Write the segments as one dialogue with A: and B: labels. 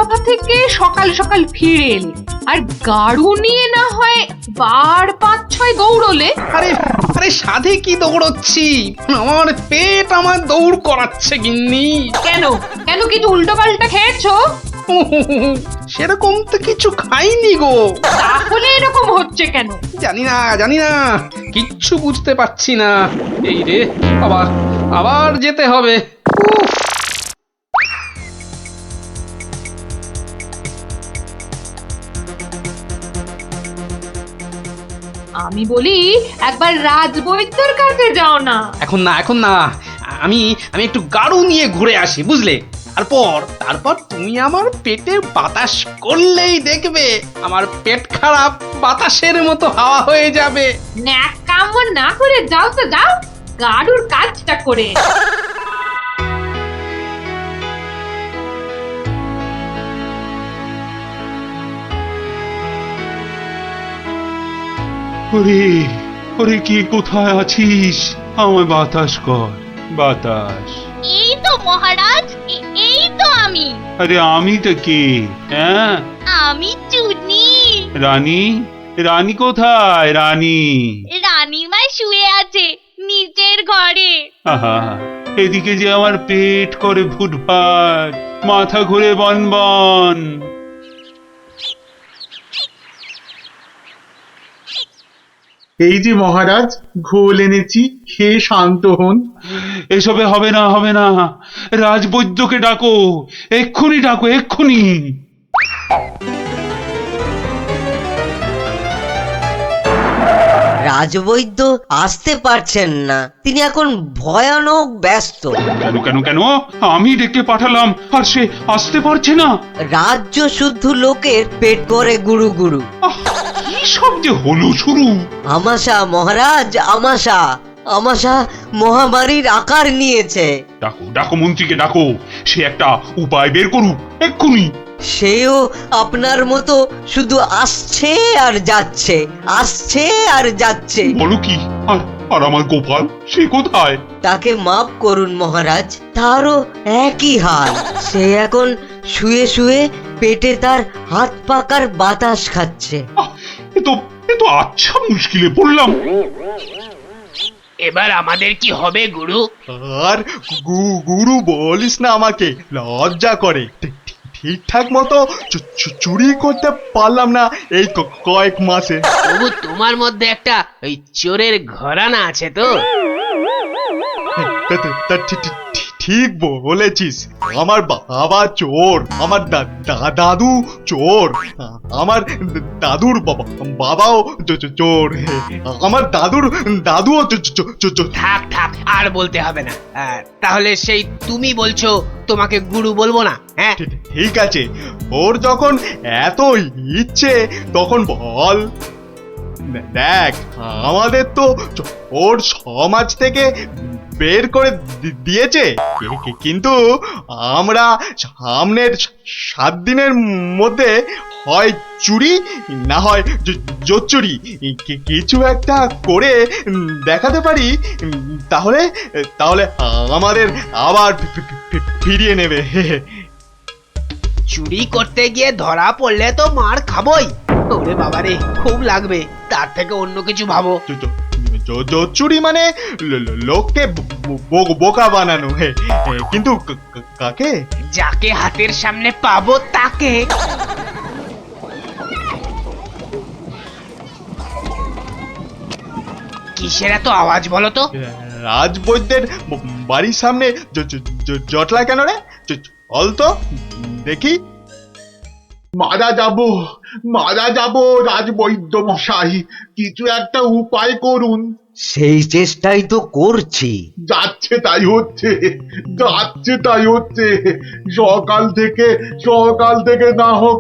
A: রাজসভা থেকে সকাল সকাল ফিরে এলে আর গাড়ু নিয়ে না হয় বার 5-6 দৌড়লে।
B: আরে আরে সাধে কি দৌড়চ্ছি, আমার পেট আমার দৌড় করাচ্ছে গিন্নি।
A: কেন কেন কিছু উল্টো পাল্টা খেয়েছো?
B: সেরকম তো কিছু খাইনি গো।
A: তাহলে এরকম হচ্ছে কেন?
B: জানি না কিচ্ছু বুঝতে পারছি না। এই রে, আবার আবার যেতে হবে। উফ,
A: আমি বলি একবার রাজবৈদ্যর কাছে যাও না।
B: এখন না আমি আমি একটু গাড়ু নিয়ে ঘুরে আসি, বুঝলে? তারপর তুমি আমার পেটে বাতাস করলেই দেখবে আমার পেট খারাপ বাতাসের মতো হাওয়া হয়ে যাবে।
A: ন্যাক কাম না করে যাও তো যাও, গাড়ুর কাজটা করে।
C: ওরে ওরে, কে কোথায় আছিস? আমায় বাতাস কর, বাতাস।
D: এই তো মহারাজ, এই তো আমি।
C: আরে আমি তো কে? হ্যাঁ,
D: আমি চুনি।
C: রানী, রানী কোথায়? রানী
D: রানীমা শুয়ে আছে নিচের ঘরে।
C: আহা, এদিকে যে আমার পেট করে ফুটফাট, মাথা ঘুরে বনবন।
E: এই যে মহারাজ, ঘোল এনেছি, খেয়ে শান্ত হন।
C: এসবে হবে না, রাজবৈদ্যকে ডাকো, এক্ষুনি ডাকো, এক্ষুনি।
F: রাজবৈদ্য আসতে পারছেন না, তিনি এখন ভয়ানক ব্যস্ত।
C: কেন কেন কেন? আমি ডেকে পাঠালাম আর সে আসতে পারছে না?
F: রাজ্য শুদ্ধ লোকের পেট করে গুরু গুরু।
C: আহ, কি সব যে হলো শুরু!
F: আমাশা মহারাজ, আমাশা আমাশা মহামারীর আকার নিয়েছে।
C: ডাকো ডাকো, মন্ত্রীকে ডাকো, সে একটা উপায় বের করুক এক্ষুনি।
F: সেও আপনার মতো শুধু আসছে আর যাচ্ছে, আসছে আর যাচ্ছে।
C: বলো কি? আর আর আমার গোপাল, সে কোথায়?
F: তাকে মাফ করুন মহারাজ, তারও একই হাল। সে এখন শুয়ে শুয়ে পেটে তার হাত পাকার বাতাস খাচ্ছে।
C: আহ, এ তো আচ্ছা মুশকিলে পড়লাম।
G: এবার আমাদের কি হবে গুরু?
E: আর গুরু বলিস না, আমাকে লজ্জা করে। ঠিকঠাক মতো চুরি করতে পারলাম না এই কয়েক মাসে।
G: তবু তোমার মধ্যে একটা ওই চোরের ঘরানা আছে তো?
E: ঠিক বলেছিস, আমার বাবা চোর, আমার দাদু চোর, আমার দাদুর বাবাও চোর, আমার দাদুর দাদুও চোর।
G: থাক থাক, আর বলতে হবে না। তাহলে সেই তুমি বলছো তোমাকে গুরু বলবো না? হ্যাঁ,
E: ঠিক আছে, ওর যখন এত ইচ্ছে তখন বল। দেখ, আমাদের তো ওর সমাজ থেকে বের করে দিয়েছে, কিন্তু আমরা সামনের 7 দিনের মধ্যে হয় চুরি না হয় জোচ্চুরি কিছু একটা করে দেখাতে পারি, তাহলে তাহলে আমাদের আবার ফিরিয়ে নেবে।
G: চুরি করতে গিয়ে ধরা পড়লে তো মার খাবোই। ওরে বাবারে, খুব লাগবে। তার থেকে অন্য কিছু ভাবো।
E: জোচ্চুরি মানে লোককে বোকা বানানো, কিন্তু কাকে?
G: যাকে হাতের সামনে পাবো তাকে। কিসের এত আওয়াজ বলো তো?
E: রাজবৈদ্যের বাড়ির সামনে জটলা কেন রে? চল তো দেখি। মারা যাব রাজবৈদ্য মশাই, কিছু একটা উপায় করুন।
F: সেই চেষ্টাই তো করছি।
E: যাচ্ছে তাই হচ্ছে। সকাল থেকে না হোক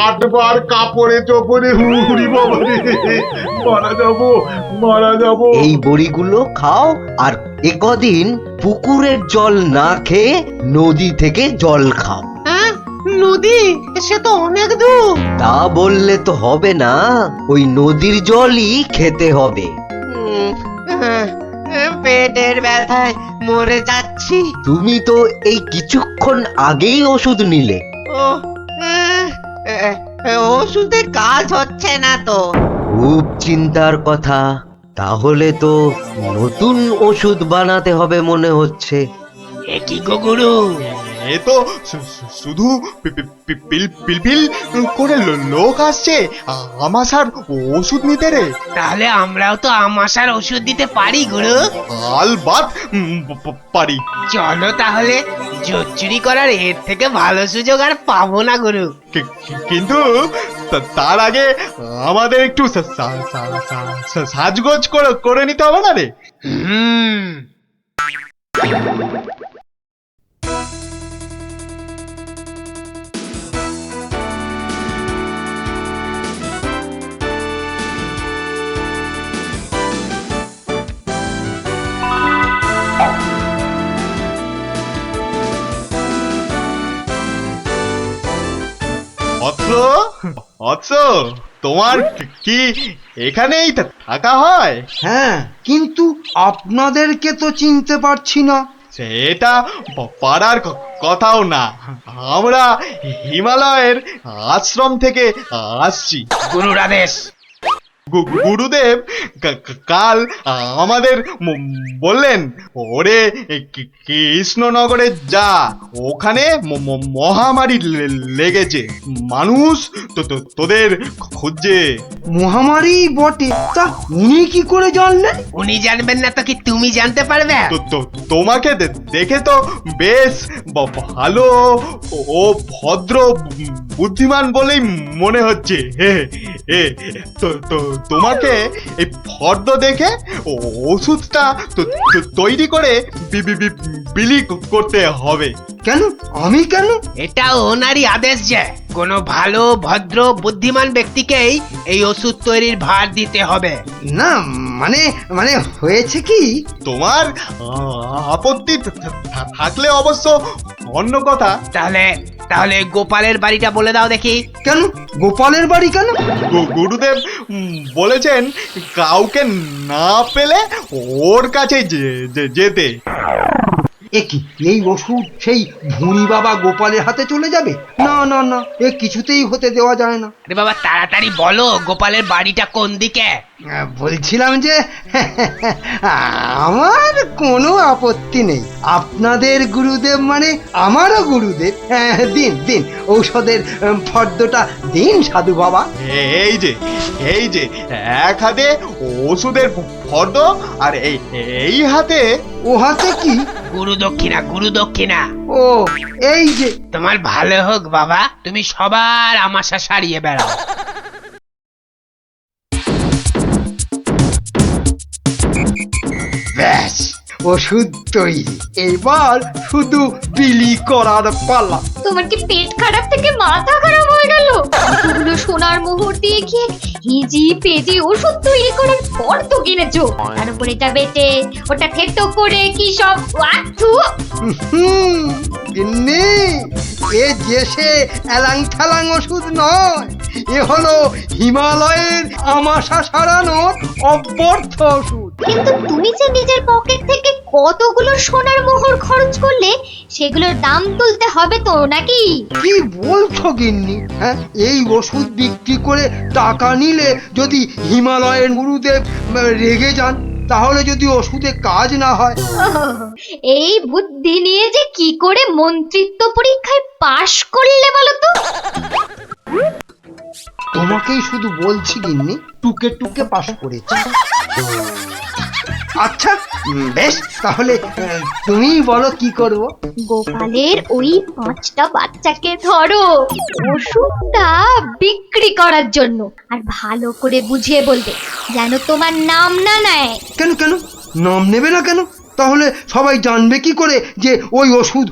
E: 8 বার কাপড়ে চোপড়ে হুড়ি বাবা রে, মারা যাব।
F: এই বড়িগুলো খাও আর একদিন পুকুরের জল না খেয়ে নদী থেকে জল খাও।
G: নদী? সে তো অনেক দূর।
F: তা বললে তো হবে না, ওই নদীর জলই খেতে হবে। পেটের ব্যথায় মরে যাচ্ছি। তুমি তো এই কিছুক্ষণ আগেই ওষুধ নিলে।
H: ওষুধে কাজ হচ্ছে না তো।
F: খুব চিন্তার কথা। তাহলে তো নতুন ওষুধ বানাতে হবে মনে হচ্ছে।
G: এ কি গো গুরু,
E: এ তো শুধু পিলপিল করে লোক আসছে আমাশার ওষুধ নিতে রে।
G: তাহলে আমরাও তো আমাশার ওষুধ দিতে পারি গুরু।
E: আলবাত পারি।
G: চলো তাহলে, জোর চুরি করার এর থেকে ভালো সুযোগ আর পাবো না গুরু।
E: কিন্তু তার আগে আমাদের একটু সাজগোজ করে নিতে হবে না রে?
G: হুম।
E: তোমার কি এখানেই থাকা হয়?
I: হ্যাঁ, কিন্তু আপনাদেরকে তো চিনতে পারছি না।
E: সেটা পারার কথাও না। আমরা হিমালয়ের আশ্রম থেকে আসছি।
G: গুরুর আদেশ।
E: গুরুদেব কাল আমাদের বললেন, ওরে কৃষ্ণনগরে যা, ওখানে মহামারী লেগেছে, মানুষ তোদের খুঁজছে।
I: মহামারী বটে, তা উনি কি করে জানলেন?
G: উনি জানবেন না তো কি তুমি জানতে পারবে?
E: তোমাকে দেখে তো বেশ ভালো ও ভদ্র বুদ্ধিমান বলেই মনে হচ্ছে। তোমাকে এই ফর্দ দেখে ওষুধটা তৈরি করে বিলি করতে হবে।
I: কেন? আমি কেন?
G: এটা ওনারই আদেশ যে কোনো ভালো ভদ্র বুদ্ধিমান ব্যক্তিকেই এই ওষুধ তৈরির ভার দিতে হবে।
I: না, মানে মানে হয়েছে কি,
E: তোমার আপত্তি থাকলে অবশ্য অন্য কথা।
G: তাহলে তাহলে গোপালের বাড়িটা বলে দাও দেখি।
I: কেন গোপালের বাড়ি কেন?
E: গুরুদেব বলেছেন কাউকে না পেলে ওর কাছে যেতে।
I: কি এই ওষুধ সেই ভুঁড়ি বাবা গোপালের হাতে চলে যাবে? না না না, এ কিছুতেই হতে দেওয়া যায় না।
G: আরে বাবা তাড়াতাড়ি বলো, গোপালের বাড়িটা কোন দিকে?
I: বলছিলাম যে আমার কোনো আপত্তি নেই। আপনাদের গুরুদেব মানে আমারও গুরুদেব। দিন দিন ঔষধের ফর্দটা দিন সাধু বাবা।
E: এই যে এক হাতে ওষুধের ফর্দ, আর এই হাতে।
I: ও হাতে কি?
G: গুরু দক্ষিণা, গুরু দক্ষিণা।
I: ও এই যে।
G: তোমার ভালো হোক বাবা, তুমি সবার আমাশা সারিয়ে বেড়াও।
I: ব্যাস, ওষুধ তৈরি। এবার শুধু বিলি করার পালা।
D: তোমার কি পেট খারাপ থেকে মাথা খারাপ হয়ে গেল? এতগুলো সোনার মোহর দিয়ে গিয়ে হিজি পেজি ওষুধ তৈরি করার পর তো কিনেছো, তার উপরে এটা বেটে ওটা থেতো করে কি সব ওয়াথু।
I: গিন্নি, এ যে সে এলাং ঠেলাং ওষুধ নয়, এ হলো হিমালয়ের আমাশা সারানোর অব্যর্থ ওষুধ।
D: কিন্তু তুমি যে নিজের পকেট থেকে কতগুলো সোনার মোহর খরচ করলে, সেগুলোর দাম তুলতে হবে তো নাকি?
I: কি বলছো গিন্নি? হ্যাঁ, এই ওষুধ বিক্রি করে টাকা নিলে যদি হিমালয়ের গুরুদেব রেগে যান, তাহলে যদি ওষুধে কাজ না হয়।
D: এই বুদ্ধি নিয়ে যে কি করে মন্ত্রিত্ব পরীক্ষায় পাশ করলে বলো তো?
I: তোমাকেই শুধু বলছি গিন্নি, টুকে টুকে পাশ করেছি। আচ্ছা বেশ, তাহলে তুমিই বলো কি করব।
D: গোপালের ওই 5টা বাচ্চাকে ধরো ওষুধটা বিক্রি করার জন্য, আর ভালো করে বুঝিয়ে বলবে যেন তোমার নাম না নেয়।
I: কেন কেন নাম নেবে না কেন? তাহলে সবাই জানবে কি করে যে ওই ওষুধ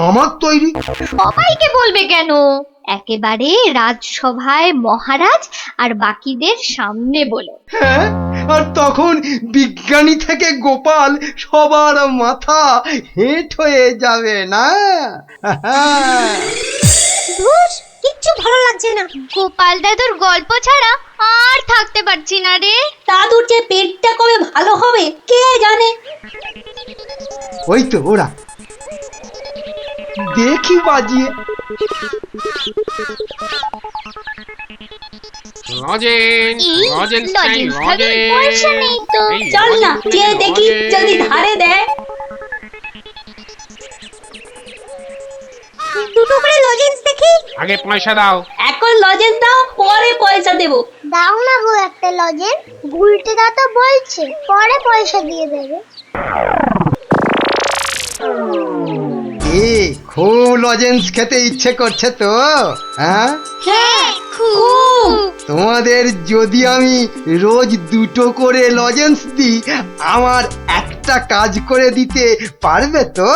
I: আমার তৈরি?
D: সবাইকে বলবে কেন, একেবারে রাজসভায় মহারাজ আর বাকিদের সামনে বলো।
I: হ্যাঁ, আর তখন বিজ্ঞানী থেকে গোপাল সবার মাথা হেঁট হয়ে যাবে না?
D: কিচ্ছু ভালো লাগছে না, গোপাল দাদুর গল্প ছাড়া আর থাকতে পারছি না রে। দাদুর যে পেটটা কবে ভালো হবে কে জানে।
I: ওই তো ওরা। দেখি বাজিয়ে।
D: এই লজেন্স খাবে পয়সা নেই তো চল না চেয়ে দেখি যদি ধারে দেয় দুটো করে লজেন্স দেখি
G: আগে পয়সা দাও।
D: এখন লজেন্স দাও পরে পয়সা দেবো
J: দাও না গো একটা লজেন্স, গুলটে দা তো বলছে পরে পয়সা দিয়ে দেবে।
I: খুব লজেন্স খেতে ইচ্ছে করছে তো? হ্যাঁ,
J: হ্যাঁ খুব।
I: তোমাদের যদি আমি রোজ দুটো করে লজেন্স দিই, আমার একটা কাজ করে দিতে পারবে তো?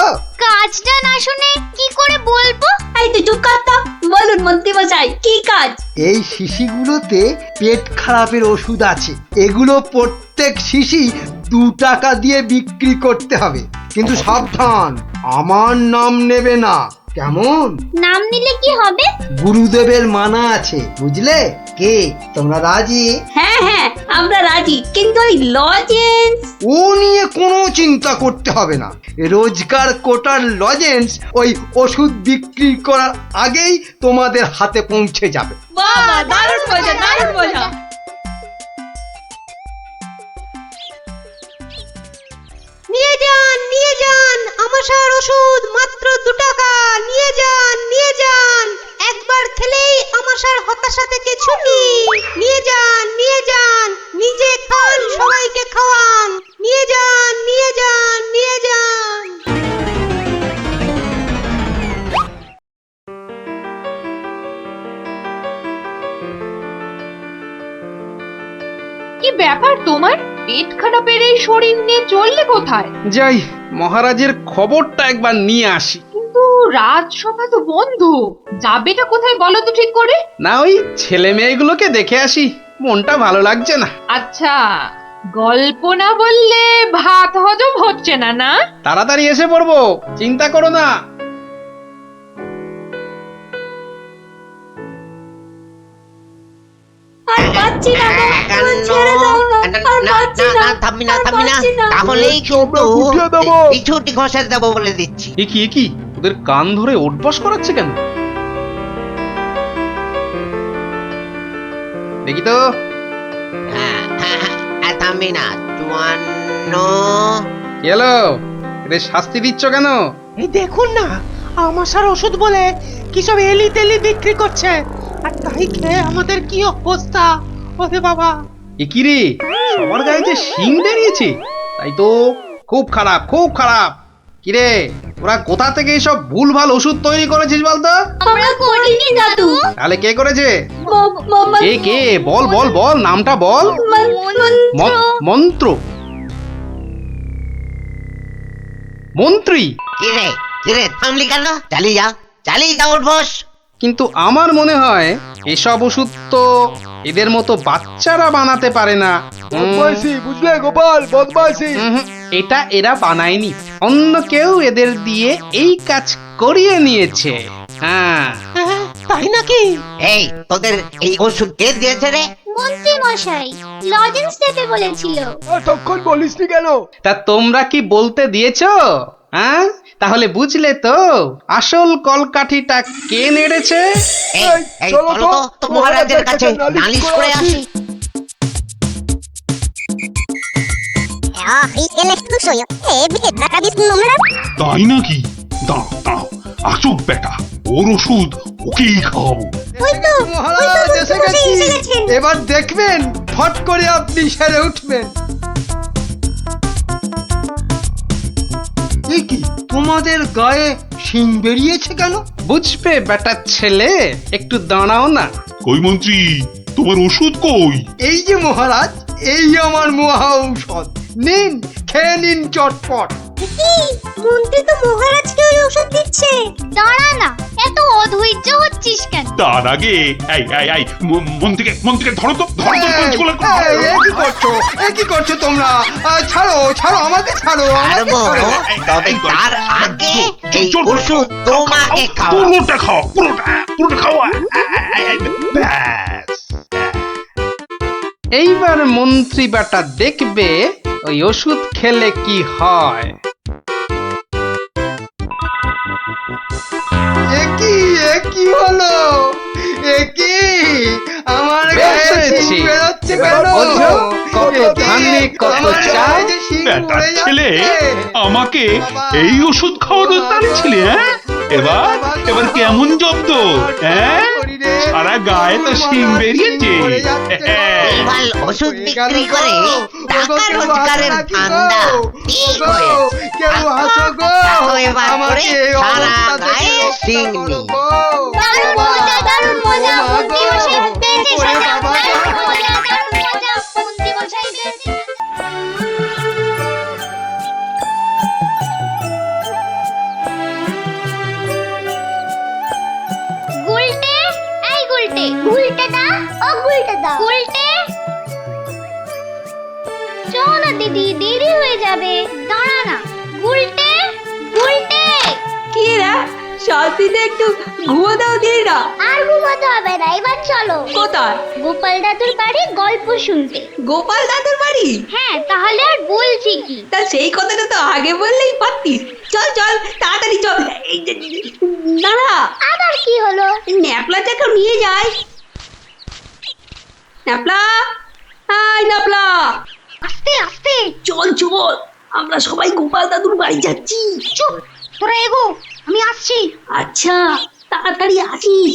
J: কাজটা না শুনে কি করে বলবো?
D: এই তুই চুপ কর তো বলুন মন্ত্রী মশাই কি কাজ
I: এই শিশিগুলোতে পেট খারাপের ওষুধ আছে, এগুলো প্রত্যেক শিশি 2 টাকা দিয়ে বিক্রি করতে হবে, কিন্তু সাবধান, আমার নাম নেবে না, কেমন?
J: নাম নিলে কি হবে?
I: গুরুদেবের মানা আছে, বুঝলে? কে তোমরা রাজি?
D: হ্যাঁ হ্যাঁ আমরা রাজি কিন্তু ওই লজেন্স
I: ও নিয়ে কোনো চিন্তা করতে হবে না, রোজকার কোটার লজেন্স ওই ওষুধ বিক্রি করার আগেই তোমাদের হাতে পৌঁছে যাবে।
D: বাবা দারুণ মজা দারুণ মজা
H: নিয়ে যান আমাশার ওষুধ মাত্র 2 টাকা। নিয়ে যান একবার খেলেই আমাশার হতাশা থেকে ছুটি। নিয়ে যান নিজে খান সবাইকে খাওয়ান। নিয়ে যান
A: কি ব্যাপার তোমার? পেট খারাপের এই শরীর নিয়ে চললে কোথায়?
B: যাই মহারাজের খবরটা একবার নিয়ে আসি।
A: কিন্তু রাজসভা তো বন্ধ, যাবেটা কোথায় বলো তো ঠিক করে?
B: না, ওই ছেলে মেয়েগুলোকে দেখে আসি, মনটা ভালো লাগছে না।
A: আচ্ছা, গল্প না বললে ভাত হজম হচ্ছে না না?
B: তাড়াতাড়ি এসে পড়বো, চিন্তা করো না।
D: আর পাচ্ছি না গো, আমার ছেড়ে দাও না, আর পাচ্ছি না,
H: থামবি না
D: পাচ্ছি না।
H: তাহলেই কিন্তু
I: উঠিয়ে দেবো।
H: এই ছুটি ঘষে দেবো বলে দিচ্ছি।
B: এ কি ওদের কান ধরে ওঠবস করাচ্ছে কেন? দেখি তো।
H: থামবি না 54।
B: কি হলো? এদের শাস্তি দিচ্ছ কেন?
G: এই দেখুন না, আমাশার ওষুধ বলে কি সব এলি তেলি বিক্রি করছে, আর তাই খেয়ে আমাদের কি অবস্থা। ওরে বাবা,
B: এ কি রে, সবার গায়ে যে শিং বেরিয়েছে, তাই তো খুব খারাপ, খুব খারাপ। কিরে, ওরা কোথা থেকে এইসব ভুলভাল ওষুধ তৈরি করেছিস বলতো?
D: আমরা করিনি দাদু
B: তাহলে কে করেছে? কে বল বল বল, নামটা বল। মন্ত্র মন্ত্রী?
H: কিরে থামলি কেন? চালিয়ে যা ওর বস।
B: কিন্তু আমার মনে হয় এসব ওষুধ তো এদের মতো বাচ্চারা বানাতে পারে না।
I: বুঝলে গোপাল, বদমাইশি।
B: এটা এরা বানায়নি, অন্য কেউ এদের দিয়ে এই কাজ করিয়ে নিয়েছে। হ্যাঁ,
G: তাই নাকি?
H: এই তোদের এই ওষুধ কে দিয়েছে রে?
J: মন্ত্রী মশাই লজেন্স দিতে বলেছিল।
I: তখন বলিসনি কেন?
B: তা তোমরা কি বলতে দিয়েছো? হ্যাঁ, তাহলে বুঝলে তো আসল কলকাঠিটা কে নেড়েছে?
H: এই চলো তো মহারাজের কাছে নালিশ করে আসি।
C: তাই নাকি? দাঁড়াও আসুক বেটা, ওর ওষুধ ওকেই খাওয়াবো।
I: মহারাজ এসে গেছি, এবার দেখবেন ফট করে আপনি সেরে উঠবেন। এ কি, তোমাদের গায়ে শিং বেরিয়েছে কেন?
B: বুঝবে বেটা ছেলে, একটু দাঁড়াও না।
C: কই মন্ত্রী, তোমার ওষুধ কই?
I: এই যে মহারাজ, এই আমার মহা ঔষধ, নিন খেয়ে নিন চটপট।
J: মন্ত্রী তো মহারাজকে ওই ওষুধ দিচ্ছে। দাঁড়া না, এত অধৈর্য হচ্ছিস কেন?
C: তার আগে এই মন্ত্রীকে ধরো তো,
I: কি করছো তোমরা? ছাড়ো আমাকে, ছাড়ো আমাকে, ছাড়ো।
H: তবে তার আগে এই ওষুধ তোমাকে খাও।
C: পুরোটা খাওয়া। ব্যাস।
B: এইবার মন্ত্রী বেটা দেখবে ওই ওষুধ খেলে কি হয়।
I: কি হলো? কি আমার
B: বেশ
I: গায়ে
B: হয়েছে।
I: শিং বেরোচ্ছে
B: এবার
I: কেন?
B: বোঝো, কত ধানে কত
I: আমার
B: চাল।
I: গায়ে যে শিং
C: বেটার
I: উড়ে
C: ছেলে
I: যাচ্ছে।
C: আমাকে এই ওষুধ খাওয়ানো টানছিলে, হ্যাঁ? এবার কেমন জব্দ, হ্যাঁ? সারা গায়ে তো শিং বেরিয়েছে।
H: এবার ওষুধ বিক্রি করে টাকা রোজগারের ধান্দা ঠিক হয়েছে।
I: কেউ আসো গো,
H: তাও এবার করে
I: আমাকে এই
H: সারা
I: অবস্থা থেকে
H: গায়ে
I: রক্ষা
H: শিং
I: করো
H: নেই।
I: গো।
J: দারুণ মজা, দারুণ মজা, মন্ত্রী মশাই পেয়েছে
I: ওরে
J: সাজা।
I: বাবা।
J: দারুণ মজা, দারুণ মজা, মন্ত্রী মশাই পেয়েছে। গুলটে, এই গুলটে, গুলটে দা, ও গুলটে দা, গুলটে। চল না দিদি, দেরি হয়ে যাবে, দাঁড়া না। গুলটে, গুলটে।
K: কি রে শান্তিতে একটু ঘুমো দাও দিদিরা।
J: আর ঘুমাতে হবে না, এবার চলো
K: কোথায়?
J: গোপাল দাদুর বাড়ি গল্প শুনতে।
K: গোপাল দাদুর বাড়ি?
J: হ্যাঁ, তাহলে আর বলছি কি।
K: তা সেই কথাটা তো আগে বললেই পারতিস। চল চল তাড়াতাড়ি চল। এই যে, দাঁড়া,
J: আবার কি হলো?
K: ন্যাপলা চাকে নিয়ে যাই। ন্যাপলা, হাই ন্যাপলা,
J: আস্তে আস্তে।
K: চল চল, আমরা সবাই গোপাল দাদুর বাড়ি যাচ্ছি।
J: চুপ, তোরা এগো, আমি আসছি।
K: আচ্ছা, তাড়াতাড়ি আসিস।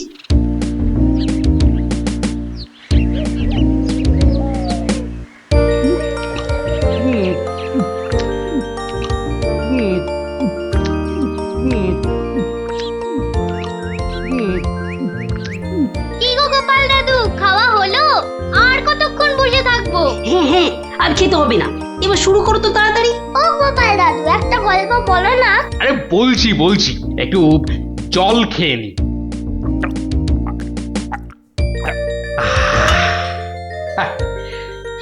J: কি গো গোপাল দাদু, খাওয়া হলো? আর কতক্ষণ বসে থাকবো?
K: হ্যাঁ হ্যাঁ, আর খেতে হবে না, এবার শুরু করো তো তাড়াতাড়ি।
J: ও গোপাল দাদু, একটা গল্প বলো না।
B: আরে বলছি একটু জল খেয়ে নি।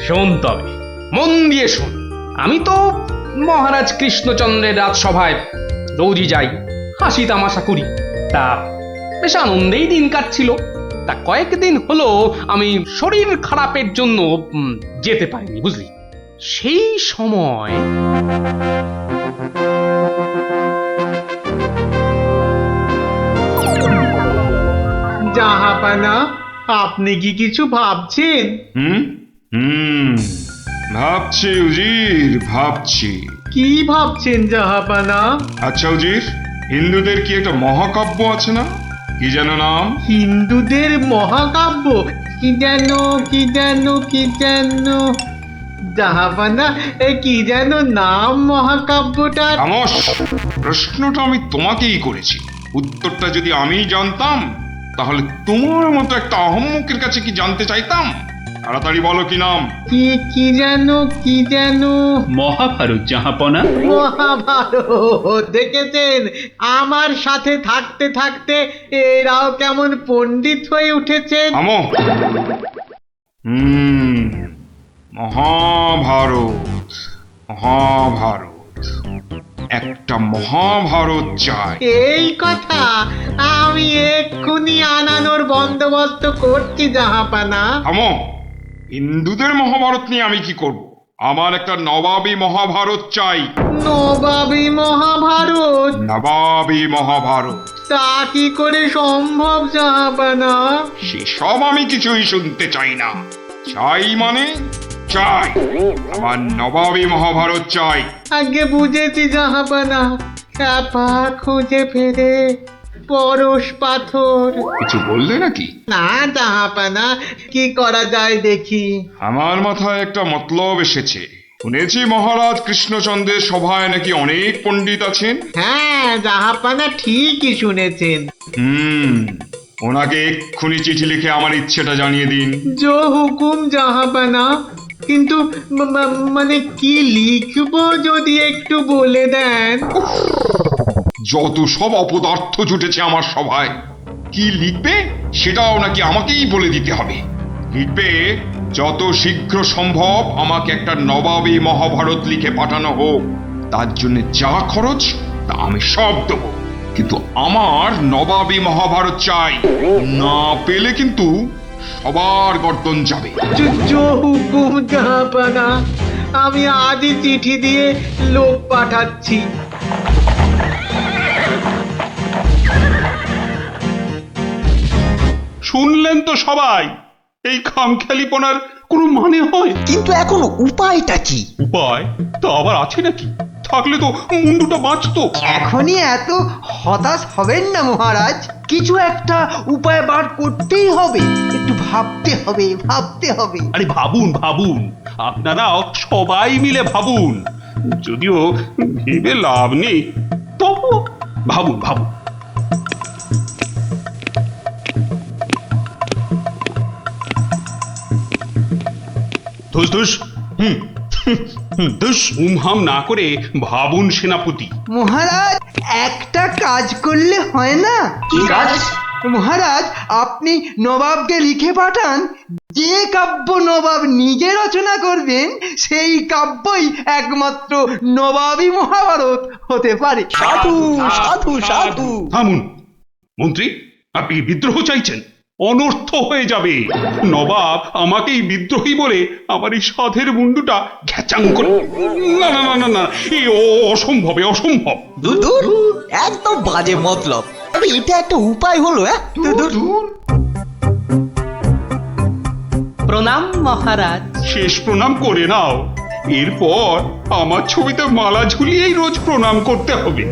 B: শোন তবে, মন দিয়ে শোন। আমি তো মহারাজ কৃষ্ণচন্দ্রের রাজসভায় রোজই যাই, হাসি তামাশা করি। তা বেশ আনন্দেই দিন কাটছিল। তা কয়েকদিন হলো আমি শরীর খারাপের জন্য যেতে পারিনি, বুঝলি। সেই সময়
L: জাহাপানা, আপনি কি কিছু ভাবছেন?
C: হুম হুম ভাবছি উজির, ভাবছি।
L: কি ভাবছেন জাহাপানা?
C: আচ্ছা উজির, হিন্দুদের কি একটা মহাকাব্য আছে না, কি যেন নাম?
L: হিন্দুদের মহাকাব্য? কি যেন জাহাপানা, কি যেন নাম মহাকাব্যটার?
C: খামোশ, প্রশ্নটা আমি তোমাকেই করেছি। উত্তরটা যদি আমি জানতাম তাহলে তোমার মতো একটা আহম্মকের কাছে কি জানতে চাইতাম? তাড়াতাড়ি বলো কি নাম।
L: কি যেন
C: মহাভারত জাহাপনা।
L: মহাভারত। দেখেছেন, আমার সাথে থাকতে থাকতে এরাও কেমন পণ্ডিত হয়ে উঠেছেন।
C: থামো। মহাভারত, একটা মহাভারত চাই।
L: এই কথা আমি এক্ষুনি আনানোর বন্দোবস্ত করছি জাহাপানা।
C: থামো। হিন্দুদের মহাভারত নিয়ে আমি কি করব? আমার একটা নবাবী মহাভারত চাই।
L: নবাবী মহাভারত?
C: নবাবী মহাভারত।
L: তা কি করে সম্ভব জাহাপানা?
C: সেসব আমি কিছুই শুনতে চাই না। চাই মানে চাই, আমার নবাবী মহাভারত চাই।
L: আগে বুঝেছি জাহাপানা, চাপা খুঁজে ফেরে পরশ পাথর।
C: কিছু বললে নাকি?
L: না জাহাপানা, কি করা যায় দেখি।
C: আমার মাথায় একটা মতলব এসেছে। শুনেছি মহারাজ কৃষ্ণচন্দ্রের সভায় নাকি অনেক পণ্ডিত আছেন।
L: হ্যাঁ জাহাপানা, ঠিকই শুনেছেন।
C: ওনাকে এক্ষুনি চিঠি লিখে আমার ইচ্ছেটা জানিয়ে দিন।
L: জো হুকুম জাহাপানা, কিন্তু মানে কি লিখবো যদি একটু বলে দেন।
C: যত সব অপদার্থ জুটেছে আমার সভায়, কি লিখবে সেটাও নাকি আমাকেই বলে দিতে হবে। লিখবে, যত শীঘ্র সম্ভব আমাকে একটা নবাবী মহাভারত লিখে পাঠানো হোক। তার জন্য যা খরচ তা আমি সব দেবো, কিন্তু আমার নবাবী মহাভারত চাই। না পেলে কিন্তু সবার গর্দন যাবে।
L: জো হুকুম জাহাপানা, আমি আজই চিঠি দিয়ে লোক পাঠাচ্ছি।
C: শুনলেন তো সবাই, এই খামখেয়ালিপনার কোনো মানে হয়?
H: কিন্তু এখন উপায়টা কি?
C: উপায় তো আবার আছে নাকি? থাকলে তো মুন্ডুটা বাঁচতো।
I: এখনই এত হতাশ হবেন না মহারাজ, কিছু একটা উপায় বার করতেই হবে, একটু ভাবতে হবে ভাবতে হবে।
C: আরে ভাবুন ভাবুন, আপনারাও সবাই মিলে ভাবুন। যদিও ভেবে লাভ নেই, তবু ভাবুন ভাবুন। ধুস ধুস, ধুস, হুমহাম না করে ভাবুন সেনাপতি।
I: মহারাজ একটা কাজ করলে হয় না?
H: কি কাজ?
I: মহারাজ আপনি নবাবকে লিখে পাঠান, যে কাব্য নবাব নিজে রচনা করবেন সেই কাব্যই একমাত্র নবাবী মহাভারত হতে পারে।
H: সাধু সাধু সাধু।
C: থামুন মন্ত্রী, আপনি বিদ্রোহ চাইছেন? অনর্থ হয়ে যাবে। নবাব আমাকেই বিদ্রোহী বলে আমার এই সাধের মুন্ডুটা ঘ্যাচাং করে। না না না না না, এই অসম্ভব, অসম্ভব।
H: দূর দূর, একদম বাজে মতলব। আরে এটা একটা উপায় হলো।
B: প্রণাম মহারাজ।
C: শেষ প্রণাম করে নাও, এরপর আমার ছবিতে মালা ঝুলিয়েই রোজ প্রণাম করতে হবে।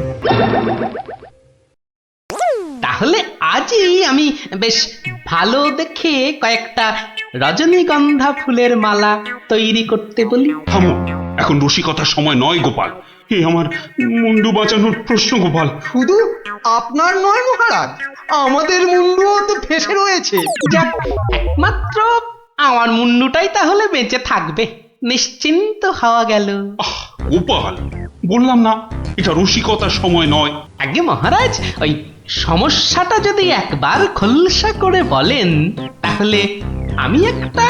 B: তাহলে আজই আমি বেশ ভালো দেখে কয়েকটা রজনীগন্ধা ফুলের মালা তৈরি করতে বলি।
C: থামো, এখন রসিকতার সময় নয় গোপাল। এ আমার মুন্ডু বাঁচানোর প্রশ্ন গোপাল।
I: শুধু আপনার নয় মহারাজ, আমাদের মুন্ডুও তো ফেসে রয়েছে।
B: যাক, একমাত্র আমার মুন্ডুটাই তাহলে বেঁচে থাকবে, নিশ্চিন্ত হওয়া গেল।
C: আহ গোপাল, বললাম না এটা রসিকতার সময় নয়।
B: আগে মহারাজ, ওই সমস্যাটা যদি একবার খোলসা করে বলেন তাহলে আমি একটা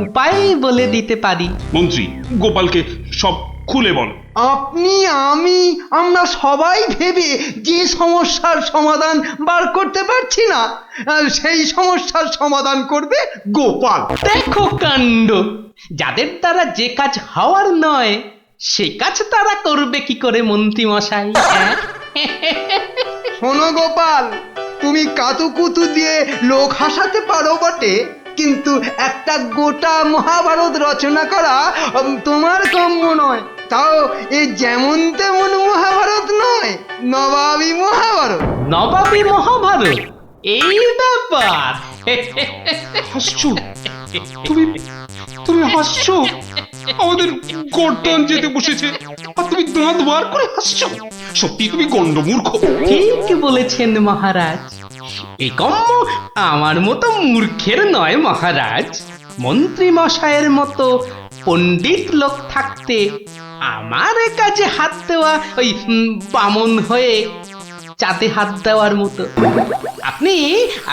B: উপায় বলে দিতে পারি।
C: মন্ত্রী, গোপালকে সব খুলে বল।
I: আপনি আমি আমরা সবাই ভেবে যে সমস্যার সমাধান বার করতে পারছি না, সেই সমস্যার সমাধান করবে গোপাল।
B: দেখো কাণ্ড, যাদের দ্বারা যে কাজ হওয়ার নয় সে কাজ তারা করবে কি করে মন্ত্রী মশাই?
I: শোনো গোপাল, তুমি কাতুকুতু দিয়ে লোক হাসাতে পারো বটে, কিন্তু একটা গোটা মহাভারত রচনা করা তোমার কাম্য নয়। তাও এই যেমন তেমন মহাভারত নয়, নবাবী মহাভারত।
B: নবাবী মহাভারত? এই ব্যাপার?
C: হাসছো তুমি? তুমি হাসছো? আমাদের গর্দান যেতে বসেছে আর তুমি দাঁত বার করে হাসছো? সত্যি তুমি গন্ডমূর্খ।
B: ঠিক বলেছেন মহারাজ, এই কম্ম আমার মতো মূর্খের নয় মহারাজ। মন্ত্রী মশাইয়ের মতো পণ্ডিত লোক থাকতে আমার কাজে হাত দেওয়া ওই বামন হয়ে চাঁদে হাত দেওয়ার মতো। আপনি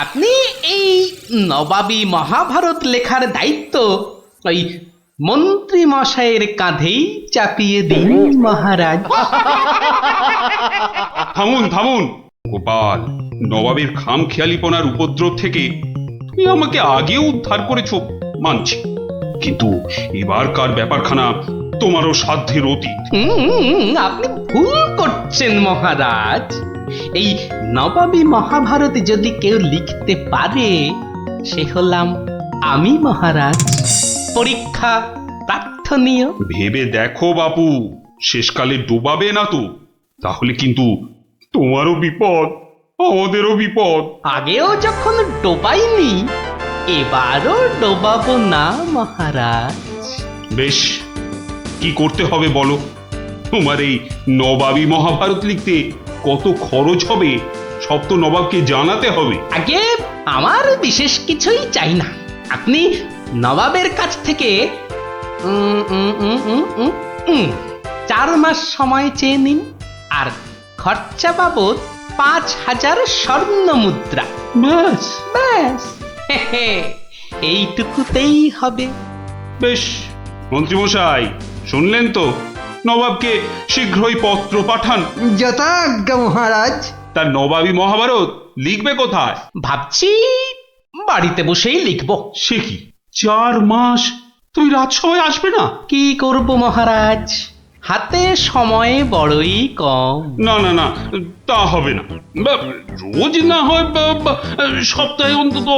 B: আপনি এই নবাবী মহাভারত লেখার দায়িত্ব ওই মন্ত্রী মশাইয়ের কাঁধেই চাপিয়ে দিন মহারাজ।
C: থামুন থামুন গোপাল, নবাবের খামখেয়ালিপনার উপদ্রব থেকে তুমি আমাকে আগেও উদ্ধার করেছো মানছি, কিন্তু এবারকার ব্যাপারখানা তোমারও সাধ্যের অতীত।
B: আপনি ভুল করছেন মহারাজ। এই নবাবী মহাভারত যদি কেউ লিখতে পারে সে হলাম আমি মহারাজ। পরীক্ষা প্রার্থনীয়।
C: ভেবে দেখো বাপু, শেষকালে ডোবাবে না তো? তাহলে কিন্তু তোমারও বিপদ, আমাদেরও বিপদ।
B: আগেও যখন ডোবাইনি এবারও ডোবাবো না মহারাজ।
C: বেশ, কি করতে হবে বলো? তোমার এই নবাবী মহাভারত লিখতে কত খরচ হবে সব তো নবাবকে জানাতে হবে।
B: আগে আমার বিশেষ কিছুই চাই না, আপনি নবাবের কাছ থেকে 4 মাস সময় চেয়ে নিন, আর খরচা বাবদ 5000 স্বর্ণ মুদ্রা। ব্যাস ব্যাস, এইটুকুতেই হবে।
C: বেশ মন্ত্রীমশাই, শুনলেন তো? নবাবকে শীঘ্রই পত্র পাঠান।
I: যথাজ্ঞা মহারাজ।
C: তার নবাবী মহাভারত লিখবে কোথায়?
B: ভাবছি বাড়িতে বসেই লিখবো।
C: সে কি, 4 মাস? তুমি রাজসভায় আসবে না?
B: কি করব মহারাজ, হাতে সময় বড়ই কম।
C: না না না, তা হবে না। রোজ না হয় সপ্তাহে অন্তত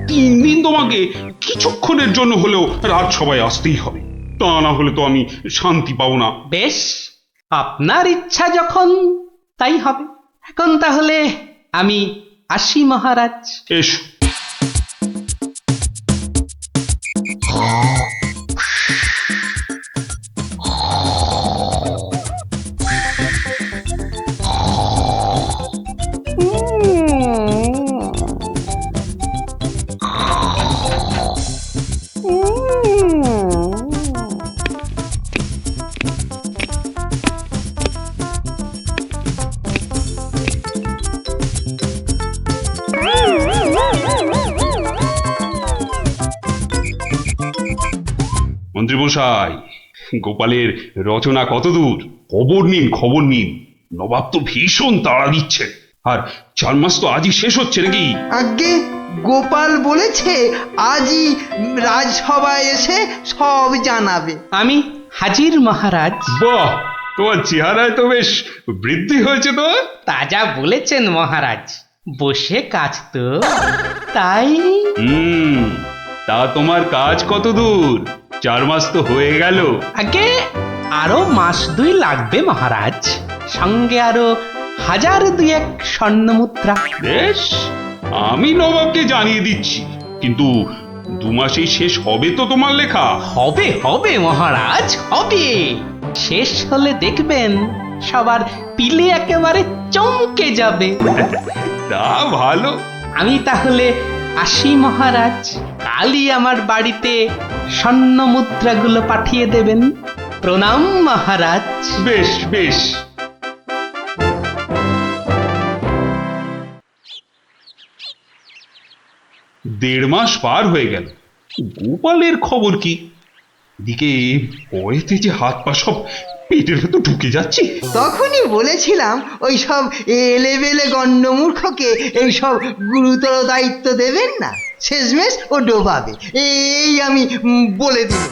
C: 3 দিন তোমাকে কিছুক্ষণের জন্য হলেও রাজসভায় আসতেই হবে, তা না হলে তো আমি শান্তি পাবো না।
B: বেশ, আপনার ইচ্ছা যখন তাই হবে। এখন তাহলে আমি আসি মহারাজ।
C: এসো। মন্ত্রীমশাই, গোপালের রচনা কতদূর? খবর নিন, খবর নিন। নবাব তো ভীষণ তাড়া দিচ্ছে, আর 4 মাস তো আজই শেষ হচ্ছে নাকি?
I: আগে গোপাল বলেছে আজই রাজসভায় এসে সব জানাবে।
B: আমি হাজির মহারাজ।
C: বাহ, তোমার চেহারায় তো বেশ বৃদ্ধি হয়েছে তো।
B: তা যা বলেছেন মহারাজ, বসে কাজ তো তাই।
C: তা তোমার কাজ কত দূর? 4 মাস তো হয়ে গেল।
B: আগে আরো 1 মাস 2 লাগবে মহারাজ, সঙ্গে আরো 1000-2 স্বর্ণ মুদ্রা।
C: বেশ, আমি নবাবকে জানিয়ে দিচ্ছি, কিন্তু 2 মাসেই শেষ হবে তো তোমার লেখা?
B: হবে হবে মহারাজ, হবে। শেষ হলে দেখবেন সবার পিলে একেবারে চমকে যাবে।
C: তা ভালো।
B: আমি তাহলে আসি মহারাজ। কালই আমার বাড়িতে স্বর্ণ মুদ্রাগুলো পাঠিয়ে দেবেন। প্রণাম মহারাজ।
C: বেশ বেশ। দেড় মাস পার হয়ে গেল, গোপালের খবর কি? এদিকে পরেতে যে হাত পা সব পেটের ভেতর ঢুকে যাচ্ছে।
I: তখনই বলেছিলাম ওই সব এলেবেলে গণ্ডমূর্খকে এইসব গুরুতর দায়িত্ব দেবেন না, শেষমেশ ও ডোবাবে, এই আমি বলে দিল।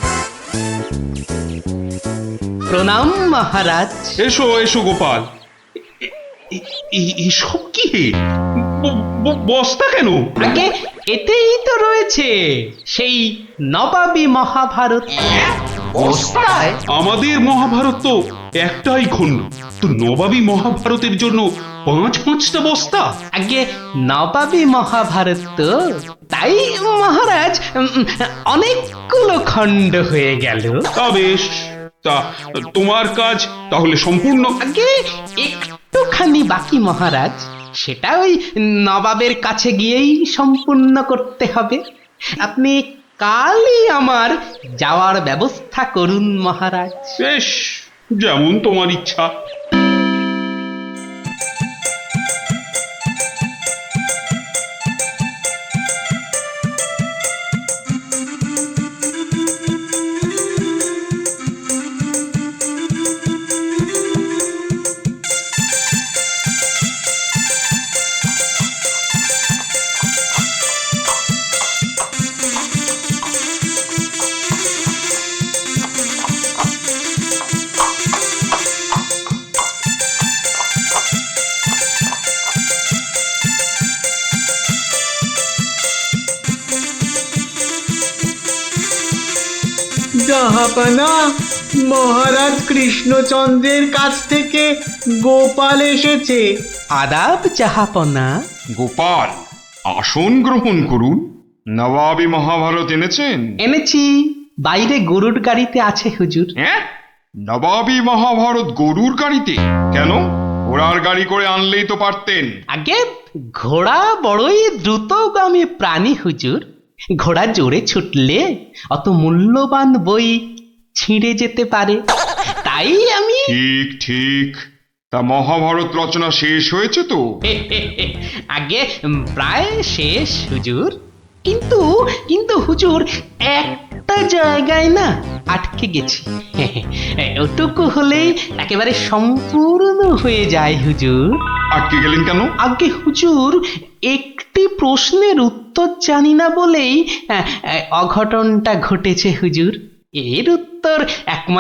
B: প্রণাম মহারাজ।
C: এসো এসো গোপাল। এসব কি? বস্তা কেন?
B: আগে এতেই তো রয়েছে সেই নবাবী মহাভারত।
C: বস্তায়? আমাদের মহাভারত তো একটাই খণ্ড, তো নবাবী মহাভারতের জন্য 5-5টা বস্তা?
B: আগে নবাবী মহাভারত তো, তাই মহারাজ অনেকগুলো খণ্ড হয়ে গেল।
C: তা বেশ, তা তোমার কাজ তাহলে সম্পূর্ণ?
B: আগে একটুখানি বাকি মহারাজ, সেটা ওই নবাবের কাছে গিয়েই সম্পূর্ণ করতে হবে। আপনি কালই আমার যাওয়ার ব্যবস্থা করুন মহারাজ।
C: বেশ, যেমন তোমার ইচ্ছা।
L: জাহাপানা, মহারাজ কৃষ্ণচন্দ্রের কাছ থেকে গোপাল এসেছে।
B: আদাব জাহাপনা।
C: গোপাল, আসন গ্রহণ করুন। নবাবী মহাভারত এনেছেন?
B: এনেছি, বাইরে গরুর গাড়িতে আছে হুজুর।
C: হ্যাঁ, নবাবী মহাভারত গরুর গাড়িতে? কেন, ঘোড়ার গাড়ি করে আনলেই তো পারতেন।
B: আগে ঘোড়া বড়ই দ্রুতগামী প্রাণী হুজুর, ঘোড়া জোরে ছুটলে অত মূল্যবান বই ছিঁড়ে যেতে পারে, তাই আমি।
C: ঠিক ঠিক। তা মহাভারত রচনা শেষ হয়েছে তো?
B: আগে প্রায় শেষ হুজুর, কিন্তু কিন্তু হুজুর একটা জায়গায় না আটকে গেছি। ওটুকু হলেই একেবারে সম্পূর্ণ হয়ে যায় হুজুর।
C: আটকে গেলেন কেন?
B: আগে হুজুর একটি প্রশ্নের উত্তর জানি না বলেই অঘটনটা ঘটেছে হুজুর। এর উত্তর একমাত্র